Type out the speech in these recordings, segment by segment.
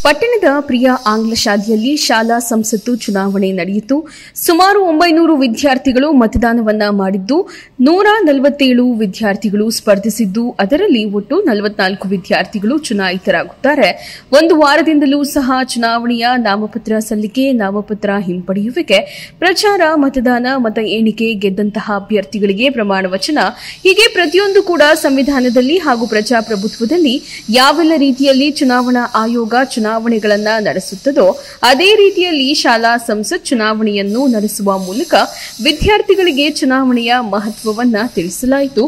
ಪಟ್ಟಣದ ಪ್ರಿಯ ಆಂಗ್ಲ ಶಾಲೆಯಲ್ಲಿ ಶಾಲಾ ಸಂಸತ್ತು ಚುನಾವಣೆ ನಡೆಯಿತು. ಸುಮಾರು 900 ವಿದ್ಯಾರ್ಥಿಗಳು ಮತದಾನವನ್ನ ಮಾಡಿದ್ದು 147 ವಿದ್ಯಾರ್ಥಿಗಳು ಸ್ಪರ್ಧಿಸಿದ್ದು, ಅದರಲ್ಲಿ ಒಟ್ಟು 44 ವಿದ್ಯಾರ್ಥಿಗಳು ಚುನಾಯಿತರಾಗುತ್ತಾರೆ. ಒಂದು ವಾರದಿಂದಲೂ ಸಹ ಚುನಾವಣೆಯ ನಾಮಪತ್ರ ಸಲ್ಲಿಕೆ, ನಾಮಪತ್ರ ಹಿಂಪಡೆಯುವಿಕೆ, ಪ್ರಚಾರ, ಮತದಾನ, ಮತ ಎಣಿಕೆ, ಗೆದ್ದಂತಹ ಅಭ್ಯರ್ಥಿಗಳಿಗೆ ಪ್ರಮಾಣ ವಚನ, ಹೀಗೆ ಪ್ರತಿಯೊಂದು ಕೂಡ ಸಂವಿಧಾನದಲ್ಲಿ ಹಾಗೂ ಪ್ರಜಾಪ್ರಭುತ್ವದಲ್ಲಿ ಯಾವೆಲ್ಲ ರೀತಿಯಲ್ಲಿ ಚುನಾವಣಾ ಆಯೋಗ ಚುನಾವಣೆಗಳನ್ನು ನಡೆಸುತ್ತದೋ ಅದೇ ರೀತಿಯಲ್ಲಿ ಶಾಲಾ ಸಂಸತ್ ಚುನಾವಣೆಯನ್ನು ನಡೆಸುವ ಮೂಲಕ ವಿದ್ಯಾರ್ಥಿಗಳಿಗೆ ಚುನಾವಣೆಯ ಮಹತ್ವವನ್ನು ತಿಳಿಸಲಾಯಿತು.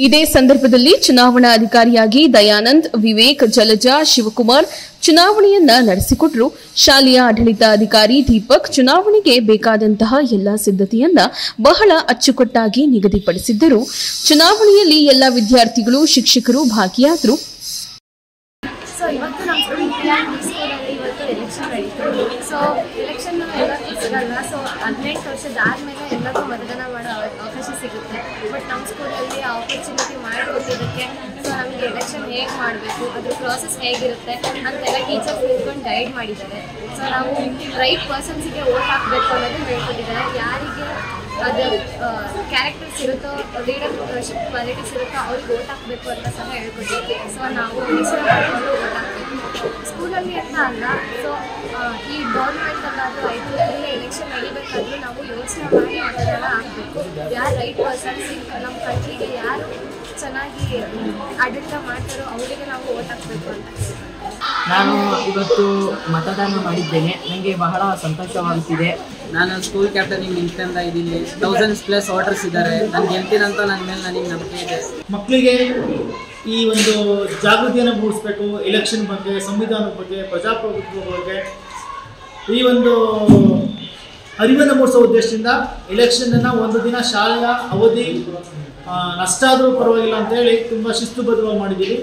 ಇದೇ ಸಂದರ್ಭದಲ್ಲಿ ಚುನಾವಣಾ ಅಧಿಕಾರಿಯಾಗಿ ದಯಾನಂದ್, ವಿವೇಕ್, ಜಲಜಾ, ಶಿವಕುಮಾರ್ ಚುನಾವಣೆಯನ್ನ ನಡೆಸಿಕೊಟ್ಟರು. ಶಾಲೆಯ ಆಡಳಿತಾಧಿಕಾರಿ ದೀಪಕ್ ಚುನಾವಣೆಗೆ ಬೇಕಾದಂತಹ ಎಲ್ಲಾ ಸಿದ್ಧತೆಯನ್ನ ಬಹಳ ಅಚ್ಚುಕಟ್ಟಾಗಿ ನಿಗದಿಪಡಿಸಿದ್ದರು. ಚುನಾವಣೆಯಲ್ಲಿ ಎಲ್ಲ ವಿದ್ಯಾರ್ಥಿಗಳು, ಶಿಕ್ಷಕರು ಭಾಗಿಯಾದರು. ಇವತ್ತು ನಮ್ಮ ಸ್ಕೂಲಲ್ಲಿ ಇವತ್ತು ಎಲೆಕ್ಷನ್ ನಡೀತು. ಸೊ ಎಲೆಕ್ಷನ್ ಎಲ್ಲರಿಗೂ ಸಿಗಲ್ಲ. ಸೊ 18 ವರ್ಷದಾದ್ಮೇಲೆ ಎಲ್ಲರಿಗೂ ಮತದಾನ ಮಾಡೋ ಅವಕಾಶ ಸಿಗುತ್ತೆ. ಬಟ್ ನಮ್ಮ ಸ್ಕೂಲಲ್ಲಿ ಆ ಆಪರ್ಚುನಿಟಿ ಮಾಡಿಕೊಟ್ಟಿದ್ದಕ್ಕೆ ಸೊ ನಮಗೆ ಎಲೆಕ್ಷನ್ ಹೇಗೆ ಮಾಡಬೇಕು, ಅದ್ರ ಪ್ರಾಸೆಸ್ ಹೇಗಿರುತ್ತೆ ಅಂತೆಲ್ಲ ಟೀಚರ್ಸ್ ನಿಂತ್ಕೊಂಡು ಗೈಡ್ ಮಾಡಿದ್ದಾರೆ. ಸೊ ನಾವು ರೈಟ್ ಪರ್ಸನ್ಸಿಗೆ ವೋಟ್ ಹಾಕಬೇಕು ಅನ್ನೋದು ಹೇಳ್ಕೊಟ್ಟಿದ್ದಾರೆ. ಯಾರಿಗೆ ಅದು ಕ್ಯಾರೆಕ್ಟರ್ಸ್ ಇರುತ್ತೋ, ಲೀಡರ್ಶಿಪ್ ಕ್ವಾಲಿಟೀಸ್ ಇರುತ್ತೋ ಅವ್ರಿಗೆ ವೋಟ್ ಹಾಕಬೇಕು ಅಂತ ಸಹ ಹೇಳ್ಕೊಟ್ಟಿದ್ವಿ. ಸೊ ನಾವು ಯೋಚನೆ ಮಾಡಿಕೊಂಡು ವೋಟ್ ಹಾಕಬೇಕು ಸ್ಕೂಲಲ್ಲಿ ಅಂತ ಅಲ್ಲ. ಸೊ ಈ ಗೌರ್ಮೆಂಟಲ್ಲಾದರೂ ಆಯಿತು, ಇಲ್ಲೇ ಎಲೆಕ್ಷನ್ ನಡಿಬೇಕಾದ್ರೂ ನಾವು ಯೋಚನೆ ಮಾಡಿ ಮತದಾನ ಹಾಕಬೇಕು. ಯಾರು ರೈಟ್ ಪರ್ಸನ್ಸ್ ನಮ್ಮ ಕಂಟ್ರಿಗೆ ಯಾರು ಚೆನ್ನಾಗಿ ಆಡಳಿತ ಮಾಡ್ತಾರೋ ಅವರಿಗೆ ನಾವು ವೋಟ್ ಹಾಕಬೇಕು ಅಂತ ಹೇಳ್ತಾರೆ. ನಾನು ಇವತ್ತು ಮತದಾನ ಮಾಡಿದ್ದೇನೆ. ನನಗೆ ಬಹಳ ಸಂತೋಷವಾಗುತ್ತಿದೆ. ನಾನು ಸ್ಕೂಲ್ ಕ್ಯಾಪ್ಟನಿಗೆ ನಿಂತ್ಕೊಂಡ ಇದ್ದೀನಿ. 1000+ ವೋಟರ್ಸ್ ಇದ್ದಾರೆ. ನಾನು ಗೆಲ್ತೀನಂತ ನನ್ನ ಮೇಲೆ ನನಗೆ ನಂಬಿಕೆ ಇದೆ. ಮಕ್ಕಳಿಗೆ ಈ ಒಂದು ಜಾಗೃತಿಯನ್ನು ಮೂಡಿಸಬೇಕು. ಎಲೆಕ್ಷನ್ ಬಗ್ಗೆ, ಸಂವಿಧಾನದ ಬಗ್ಗೆ, ಪ್ರಜಾಪ್ರಭುತ್ವದ ಬಗ್ಗೆ ಈ ಒಂದು ಅರಿವನ್ನು ಮೂಡಿಸೋ ಉದ್ದೇಶದಿಂದ ಎಲೆಕ್ಷನನ್ನು ಒಂದು ದಿನ ಶಾಲೆಯ ಅವಧಿ ನಷ್ಟ ಆದರೂ ಪರವಾಗಿಲ್ಲ ಅಂತೇಳಿ ತುಂಬ ಶಿಸ್ತುಬದ್ಧವಾಗಿ ಮಾಡಿದ್ದೀವಿ.